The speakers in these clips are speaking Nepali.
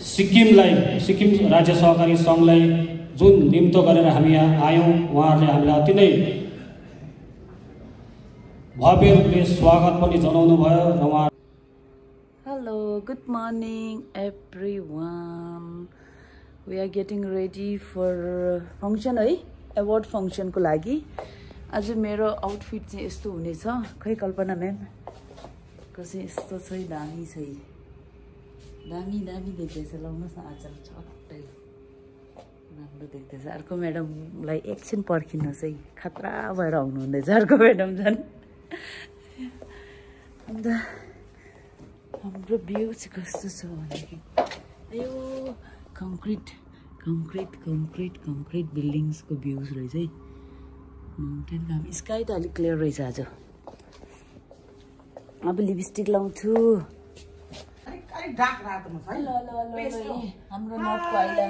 सिक्किम राज्य सहकारी सङ्घलाई जुन निम्तो गरेर हामी यहाँ आयौँ, उहाँहरूले हामीलाई अति नै भव्य रूपले स्वागत पनि जनाउनु भयो र उहाँ Hello, good morning everyone. We are getting ready for function है, award function को लागि. आज मेरो आउटफिट चाहिँ यस्तो हुनेछ. खै कल्पना म्याम कसै यस्तो छ दामी छ. दामी देख्दैछ. लाउनुस् न आज छट्टै राम्रो देख्दैछ. अर्को म्याडमलाई एकछिन पर्खिनुहोस् है. खतरा भएर आउनु हुँदैछ अर्को म्याडम झन्. अन्त हाम्रो भ्यू चाहिँ कस्तो छ भनेदेखि यो कङ्क्रिट बिल्डिङ्सको भ्यूज रहेछ है. माउन्टेन काम. स्काई त अलिक क्लियर रहेछ आज. अब लिपस्टिक लाउँछु. हाम्रो नटको आइला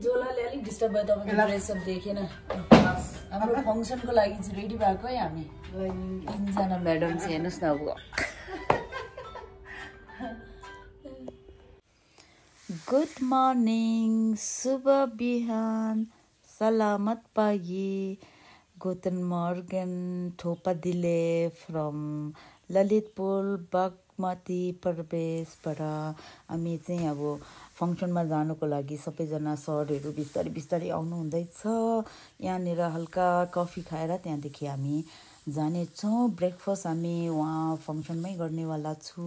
जोलाले अलिक डिस्टर्ब भयो. तपाईँको ड्रेसअप देखेन. हाम्रो फङ्सनको लागि चाहिँ रेडी भएको है हामी 3 जना म्याडम चाहिँ. हेर्नुहोस् न अब गुड मर्निङ, शुभ बिहान, सलामत पागी. गुटन मर्गन, थोपा दिले फ्रम ललितपुर बागमती प्रवेशबाट हामी चाहिँ अब फङ्सनमा जानुको लागि सबैजना सरहरू बिस्तारै आउनु हुँदैछ. यहाँनिर हल्का कफी खाएर त्यहाँदेखि हामी जानेछौँ. ब्रेकफास्ट हामी वहाँ फङ्सनमै गर्नेवाला छु.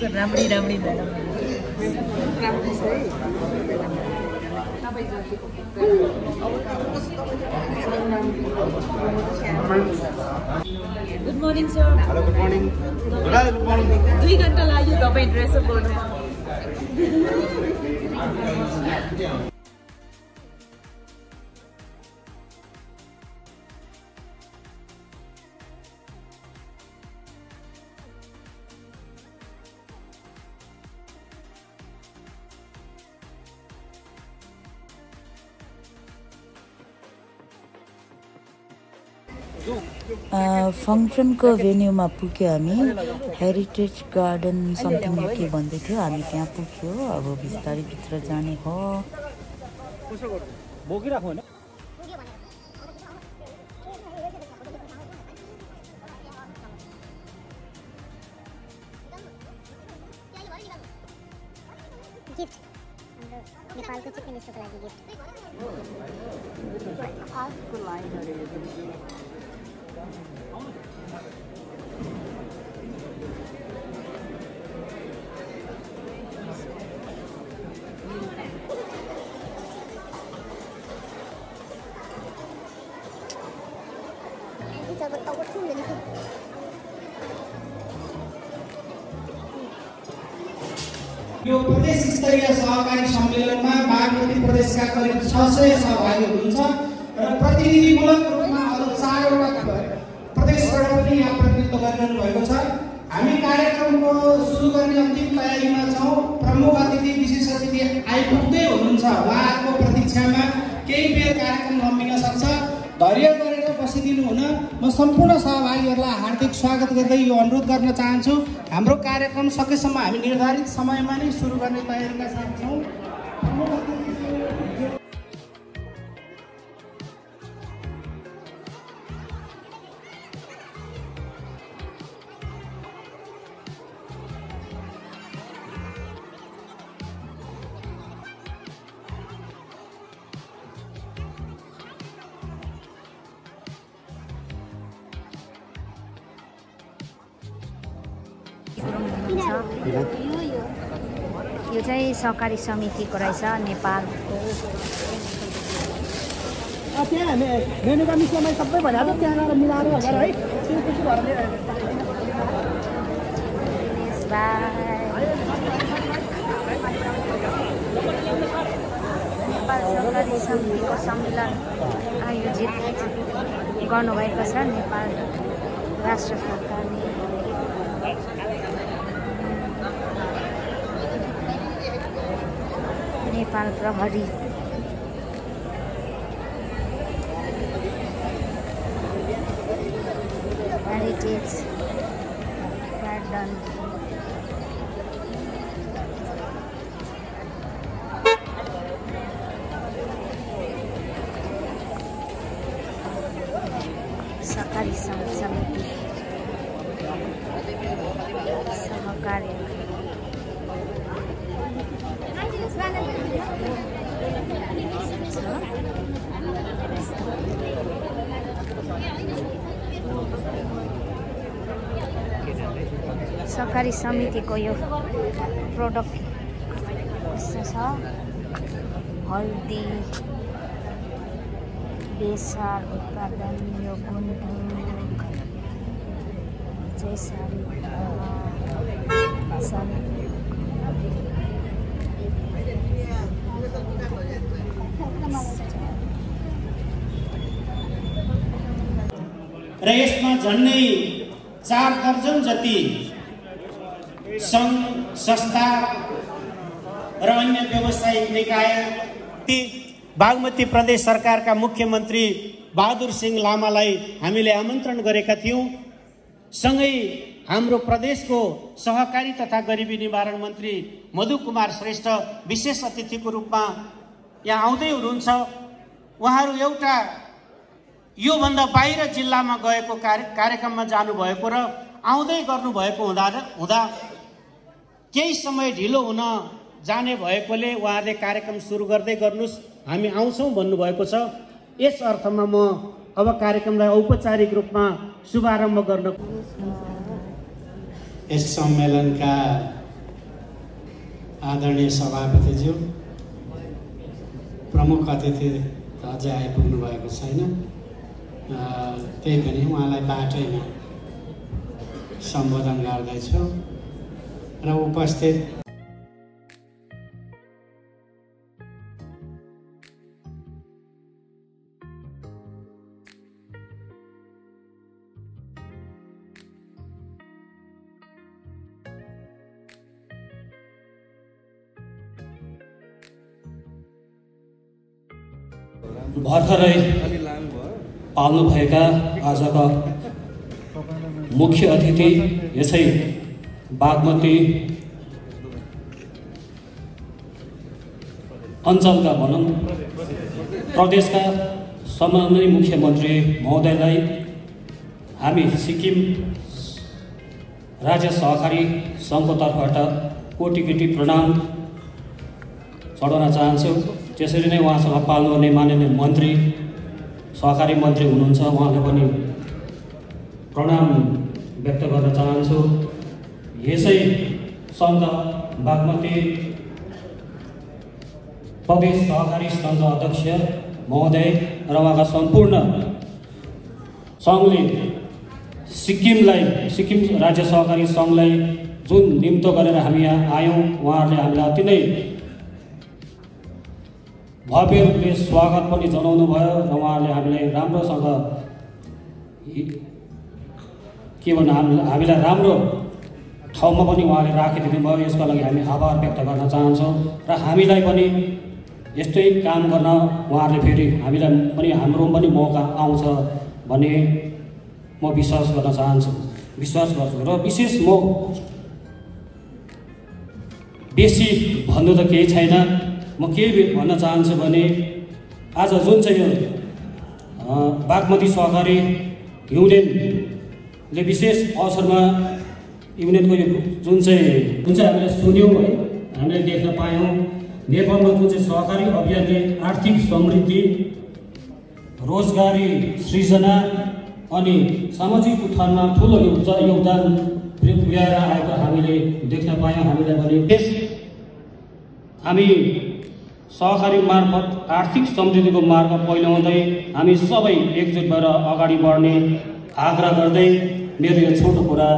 राम्री म्याडम राम्रो छ है. Good morning sir. Hello, good morning. 2 घन्टा लाग्यो तपाईँ ड्रेसअप गर्नुमा. फङ्सनको भेन्यूमा पुग्यो हामी. हेरिटेज गार्डन समथिङ के भन्दै थियो. हामी त्यहाँ पुग्यो. अब बिस्तारै भित्र जाने हो. गिफ्ट हाम्रो नेपालको चिफ मिनिस्टरको लागि गिफ्ट. आजको लाइनहरू यो प्रदेश स्तरीय सहकारी सम्मेलनमा बागमती प्रदेशका करिब 600 सहभागी हुनुहुन्छ र प्रतिनिधिमूलक रूपमा अरु 4वटा प्रदेशबाट पनि यहाँ प्रतिनिधित्व गरिरहनु भएको छ. हामी कार्यक्रमको सुरु गर्ने अन्तिम तयारीमा छौं. प्रमुख अतिथि विशेष अतिथि आइपुग्दै हुनुहुन्छ. उहाँको प्रतीक्षामा केही बेर कार्यक्रम लम्बिन सक्छ. धैर्य गरेर बसिदिनु हुन म सम्पूर्ण सहभागीहरूलाई हार्दिक स्वागत गर्दै यो अनुरोध गर्न चाहन्छु. हाम्रो कार्यक्रम सकेसम्म हामी निर्धारित समयमा नै सुरु गर्ने तयारीका साथ छौं. यो चाहिँ सहकारी समितिको रहेछ नेपालको। त्यहाँ मेनुका मिसमा सबै भनेको त्यहाँ गएर मिलाएर भनेर है त्यो खुसी भएर नेपाल सहकारी समितिको सम्मेलन आयोजित गर्नुभएको छ नेपाल राष्ट्र सरकारले। नेपाल प्रहरी हेरिटेज गार्डन सहकारी समिति सहकार्य सहकारी समितिको यो प्रोडक्ट यस्तो छ। हल्दी बेसार उत्पादन यो गुन्द्रुक जैसारी र यसमा झन्डै 4 दर्जन जति सङ्घ संस्था र अन्य व्यवसायिक निकाय ती बागमती प्रदेश सरकारका मुख्यमन्त्री बहादुर सिंह लामालाई हामीले आमन्त्रण गरेका थियौं। सँगै हाम्रो प्रदेशको सहकारी तथा गरिबी निवारण मन्त्री मधु कुमार श्रेष्ठ विशेष अतिथिको रूपमा यहाँ आउँदै हुनुहुन्छ। उहाँहरू एउटा यो भन्दा बाहिर जिल्लामा गएको कार्यक्रममा जानुभएको र आउँदै गर्नुभएको हुँदा केही समय ढिलो हुन जाने भएकोले उहाँहरूले कार्यक्रम सुरु गर्दै गर्नुस्, हामी आउँछौँ भन्नुभएको छ। यस अर्थमा म अब कार्यक्रमलाई औपचारिक रूपमा शुभारम्भ गर्न यस सम्मेलनका आदरणीय सभापतिज्यू, प्रमुख अतिथि अझै आइपुग्नु भएको छैन, त्यही पनि उहाँलाई बाटैमा सम्बोधन गर्दैछु र उपस्थित भर्खरै पाल्नुभएका आजका मुख्य अतिथि यसै बागमती अञ्चलका भनौँ प्रदेशका सम्माननीय मुख्यमन्त्री महोदयलाई हामी सिक्किम राज्य सहकारी सङ्घको तर्फबाट कोटि कोटि प्रणाम चढाउन चाहन्छु। त्यसरी नै उहाँसँग पाल्नुहुने माननीय मन्त्री सहकारी मन्त्री हुनुहुन्छ, उहाँलाई पनि प्रणाम व्यक्त गर्न चाहन्छु। यसै सङ्घ बागमती प्रदेश सहकारी सङ्घ अध्यक्ष महोदय र उहाँका सम्पूर्ण सङ्घले सिक्किम राज्य सहकारी सङ्घलाई जुन निम्तो गरेर हामी यहाँ आयौँ, उहाँहरूले हामीलाई अति नै भव्य रूपले स्वागत पनि जनाउनु भयो र उहाँहरूले हामीलाई राम्रोसँग के भन्नु हामीलाई राम्रो ठाउँमा पनि उहाँले राखिदिनु भयो। यसको लागि हामी आभार व्यक्त गर्न चाहन्छौँ र हामीलाई पनि यस्तै काम गर्न उहाँहरूले फेरि हामीलाई पनि हाम्रो पनि मौका आउँछ भन्ने म विश्वास गर्न चाहन्छु, विश्वास गर्छु। र विशेष म बेसी भन्नु त केही छैन, म के भन्न चाहन्छु भने आज जुन चाहिँ यो बागमती सहकारी युनियनले विशेष अवसरमा युनियनको यो जुन चाहिँ हामीले सुन्यौँ है, हामीले देख्न पायौँ, नेपालमा जुन चाहिँ सहकारी अभियानले आर्थिक समृद्धि, रोजगारी सृजना अनि सामाजिक उत्थानमा ठुलो योगदान पुर्याएर आएको हामीले देख्न पायौँ। हामीलाई भने हामी सहकारी मार्फत आर्थिक समृद्धिको मार्ग पहिल्याउँदै हामी सबै एकजुट भएर अगाडि बढ्ने आग्रह गर्दै मेरो यो छोटो कुरा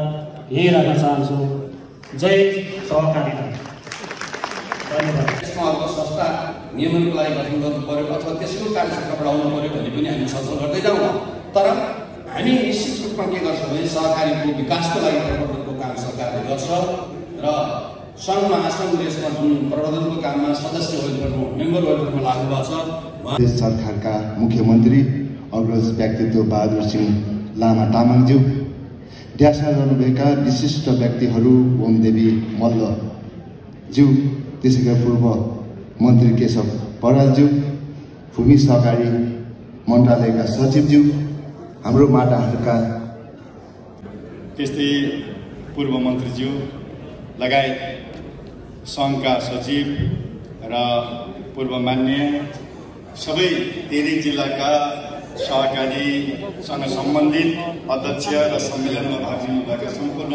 यही राख्न चाहन्छु। जय सहकारिता। धन्यवाद। यसमा अब संस्था नियमनको लागि गठन गर्नु पर्यो अथवा त्यसको कार्यक्षेत्र बढाउनु पर्यो भन्ने पनि हामी छलफल गर्दै जाउँ। तर हामी निश्चित रूपमा के गर्छौँ भने सहकारीको विकासको लागि प्रवर्धनको काम सरकारले गर्छ र सङ्घ महासङ्घले यसमा जुन प्रवर्धनको काममा सदस्य वेलफेयरमा मेम्बर वेलफेयरमा लाग्नु भएको छ। देश सरकारका मुख्यमन्त्री अग्रज व्यक्तित्व बहादुर सिंह लामा तामाङज्यू, ड्यासमा रहनुभएका विशिष्ट व्यक्तिहरू ओमदेवी मल्लज्यू, त्यसै गरी पूर्व मन्त्री केशव बरालज्यू, भूमि सहकारी मन्त्रालयका सचिवज्यू, हाम्रो माटाहरूका त्यस्तै पूर्व मन्त्रीज्यू लगायत सङ्घका सचिव र पूर्व मान्य सबै तेह्रै जिल्लाका सहकारीसँग सम्बन्धित अध्यक्ष र सम्मेलनमा भाग लिनुभएका सम्पूर्ण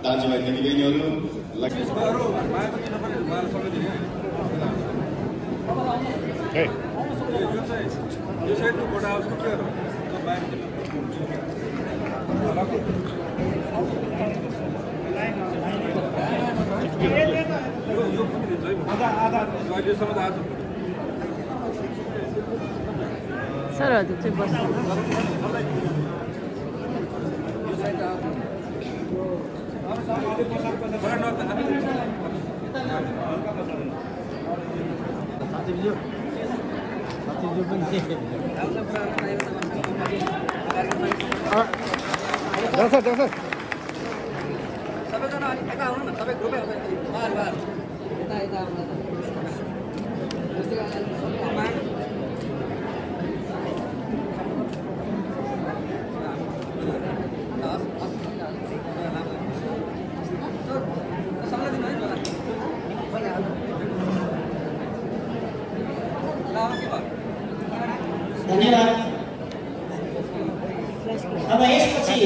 दाजुभाइ दिदीबहिनीहरू सर हजुर चाहिँ बस्नु सबैजना अलिक यता आउनु न, सबै ग्रुपै बाहिर बाहिर यता यता आउनु न। धन्यवाद। अब यसपछि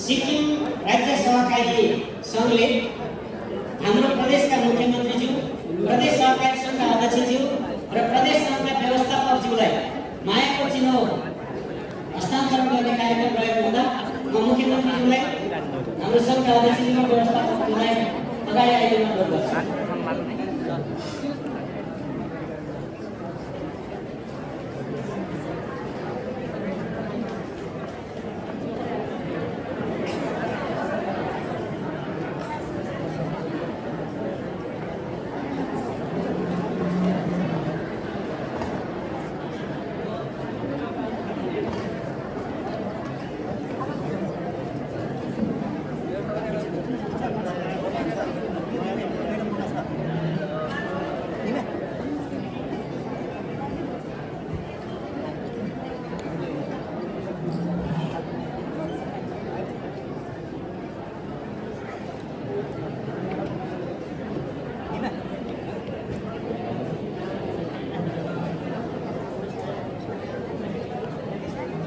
सिक्किम राज्य सहकारी सङ्घले हाम्रो प्रदेशका मुख्यमन्त्रीज्यू, प्रदेश सहकारी सङ्घका अध्यक्षज्यू र प्रदेश सङ्घका व्यवस्थापकज्यूलाई मायाको चिनो हस्तान्तरण गर्ने कार्यक्रम रहेको हुँदा म मुख्यमन्त्रीज्यूलाई, हाम्रो सङ्घका अध्यक्षज्यू र व्यवस्थापकज्यूलाई अगाडि आइदिन अनुरोध गर्छु।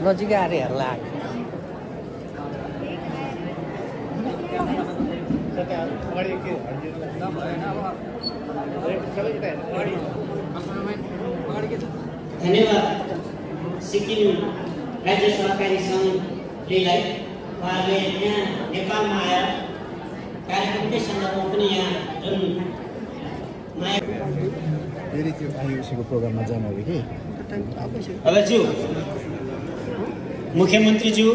नजिकै आएर हेर्ला धन्यवाद। सिक्किम राज्य सहकारी सङ्घलाई उहाँहरूले यहाँ नेपालमा आएर कार्यक्रमकै सन्दर्भमा पनि यहाँ जुन माया फेरि त्यो आयुषीको प्रोग्राममा जानु अरे कि अबज्यू मुख्यमन्त्रीज्यू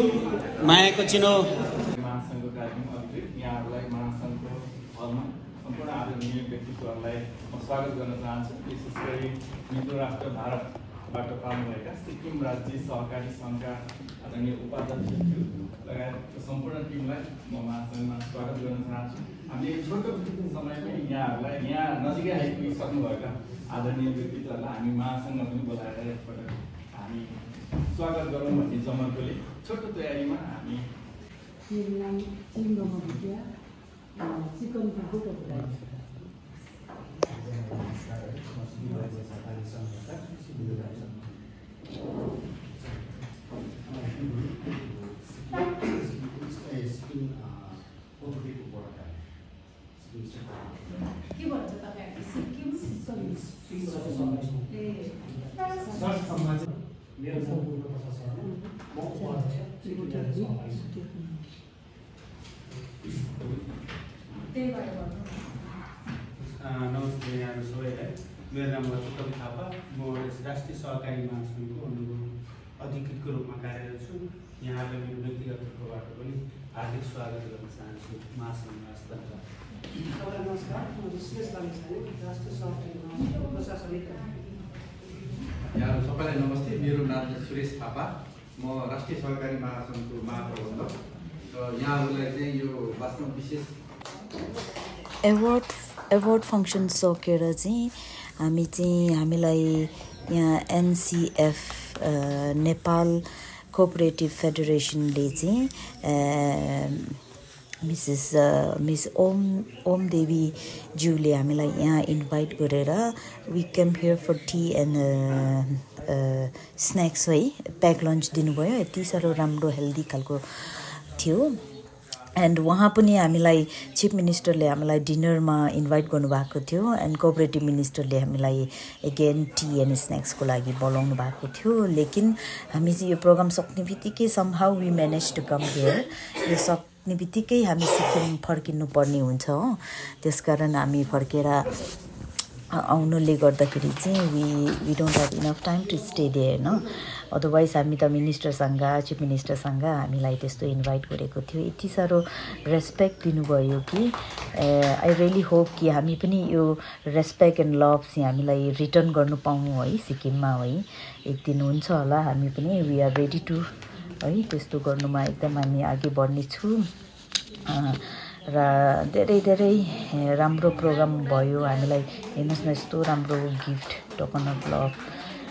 मायाको चिनो महासङ्घको कार्यक्रम अधिकृत यहाँहरूलाई महासङ्घको हलमा सम्पूर्ण आदरणीय व्यक्तित्वहरूलाई म स्वागत गर्न चाहन्छु। विशेष गरी मित्र राष्ट्र भारतबाट पाउनुभएका सिक्किम राज्य सहकारी सङ्घका आदरणीय उपाध्यक्षज्यू लगायत सम्पूर्ण टिमलाई म महासङ्घमा स्वागत गर्न चाहन्छु। हामीले छोटो समयमै यहाँहरूलाई यहाँ नजिकै आइपुगिसक्नुभएका आदरणीय व्यक्तित्वहरूलाई हामी महासङ्घमा पनि बोलाएर एकपल्ट हामी स्वागत गरौँ भन्ने जमर्कोले छोटो तयारीमा हामी मेरो नाम पूर्णप्रसाद शर्मा म उपाध्यक्ष सिक्किम सहकारी नमस्ते यहाँहरू सबैलाई मेरो नाम लक्ष्मण थापा म राष्ट्रिय सहकारी महासङ्घको अधिकृतको रूपमा कार्यरत छु यहाँलाई मेरो व्यक्तिगत तर्फबाट पनि हार्दिक स्वागत गर्न चाहन्छु महासङ्घमा सबैलाई नमस्कार म विश्लेष लामिछाने राष्ट्रिय सहकारी महासङ्घको प्रशासनिक यहाँहरू सबैलाई नमस्ते मेरो नाम सुरेश थापा म राष्ट्रिय सहकारी महासङ्घको महाप्रबन्धक र यहाँहरूलाई चाहिँ यो वास्तवमा विशेष एवार्ड फङ्सन सकेर चाहिँ हामीलाई यहाँ एनसीएफ नेपाल कोअपरेटिभ फेडरेसनले चाहिँ मिस ओम देवी ज्यूले हामीलाई यहाँ इन्भाइट गरेर we came here for tea and snacks है प्याक लन्च दिनुभयो यति साह्रो राम्रो हेल्दी खालको थियो एन्ड उहाँ पनि हामीलाई चिफ मिनिस्टरले हामीलाई डिनरमा इन्भाइट गर्नुभएको थियो एन्ड कोअपरेटिभ मिनिस्टरले हामीलाई एगेन टी एन्ड स्न्याक्सको लागि बोलाउनु भएको थियो लेकिन हामी चाहिँ यो प्रोग्राम सक्ने बित्तिकै somehow we manage to come here यो सक्ने बित्तिकै हामी सिक्किम फर्किनु पर्ने हुन्छ हो त्यसकारण हामी फर्केर आउनुले गर्दाखेरि चाहिँ we don't have enough time to stay there होइन अदरवाइज हामी त मिनिस्टरसँग चिफ मिनिस्टरसँग हामीलाई त्यस्तो इन्भाइट गरेको थियो यति साह्रो रेस्पेक्ट दिनुभयो कि आई रियली होप कि हामी पनि यो रेस्पेक्ट एन्ड लभ चाहिँ हामीलाई रिटर्न गर्नु पाऊँ है सिक्किममा है एक दिन हुन्छ होला हामी पनि वी आर रेडी टु है त्यस्तो गर्नुमा एकदम हामी अघि बढ्ने छु र धेरै धेरै राम्रो प्रोग्राम भयो हामीलाई हेर्नुहोस् न यस्तो राम्रो गिफ्ट टोकन अफ लभ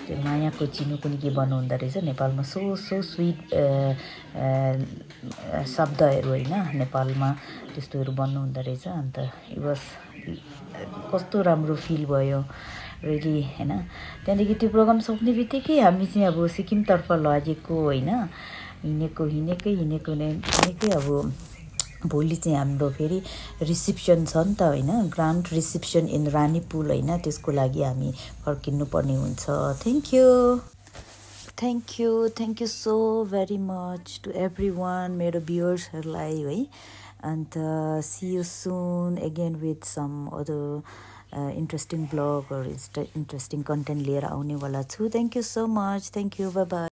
त्यो मायाको चिनो पनि के भन्नुहुँदो रहेछ नेपालमा सो स्विट शब्दहरू होइन नेपालमा त्यस्तोहरू भन्नुहुँदो रहेछ अन्त इट वाज कस्तो राम्रो फिल भयो रियली होइन त्यहाँदेखि त्यो प्रोग्राम सक्ने बित्तिकै हामी चाहिँ अब सिक्किमतर्फ लगेको होइन हिँडेकै अब भोलि चाहिँ हाम्रो फेरि रिसिप्सन छ नि त होइन ग्रान्ड रिसिप्सन इन रानीपुल होइन त्यसको लागि हामी फर्किनुपर्ने हुन्छ thank you so very much to everyone मेरो भ्युवर्सहरूलाई है अन्त see you soon again with some other interesting blog interesting content लिएर आउनेवाला छु thank you so much thank you bye by